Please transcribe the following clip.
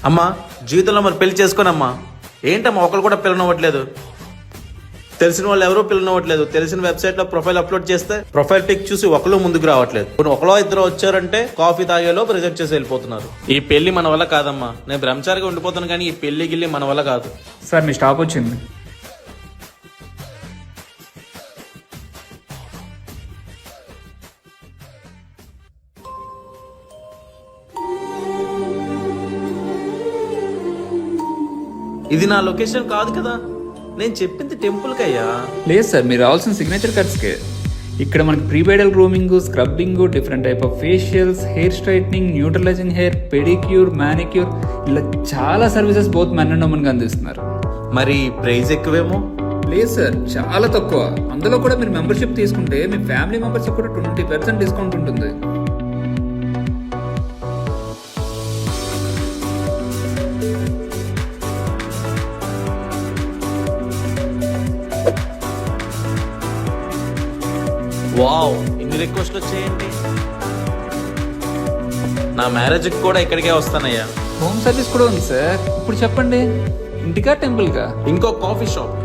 అమ్మా జీవితంలో మరి పెళ్లి చేసుకోనమ్మా. ఏంటమ్మా ఒకరు కూడా పిల్లనవ్వట్లేదు. తెలిసిన వాళ్ళు ఎవరూ పిల్లనవ్వట్లేదు. తెలిసిన వెబ్సైట్ లో ప్రొఫైల్ అప్లోడ్ చేస్తే ప్రొఫైల్ పిక్ చూసి ఒకరు ముందుకు రావట్లేదు. ఒకలో ఇద్దరు వచ్చారంటే కాఫీ తాగేలోపు రిజెక్ట్ చేసి వెళ్ళిపోతున్నారు. ఈ పెళ్లి మన వల్ల కాదమ్మా. నేను బ్రహ్మచారిగా ఉండిపోతాను కానీ ఈ పెళ్లి గిల్లి మన వల్ల కాదు. సార్ మీ స్టాప్ వచ్చింది. ఇది నా లొకేషన్ కాదు కదా. నేను చెప్పింది టెంపుల్ కయ్యా. లేదు సార్, మీరు రావాల్సిన సిగ్నేచర్ కట్స్కే. ఇక్కడ మనకి pre bridal grooming, scrubbing, different type of facials, hair straightening, neutralising hair, pedicure, manicure, ఇలా చాలా services both men and women కి అందిస్తున్నారు. మరి ప్రైస్ ఎక్కువేమో. లేదు సార్, చాలా తక్కువ. అందులో కూడా మీరు మెంబర్షిప్ తీసుకుంటే మీ ఫ్యామిలీ మెంబర్స్ కూడా 20% డిస్కౌంట్ ఉంటుంది. వావ్, ఇన్ని రిక్వెస్ట్లు వచ్చేయండి. నా మ్యారేజ్కి కూడా ఇక్కడికే వస్తానయ్యా. హోమ్ సర్వీస్ కూడా ఉంది సార్. ఇప్పుడు చెప్పండి, ఇంటికా టెంపుల్కా? ఇంకో కాఫీ షాప్.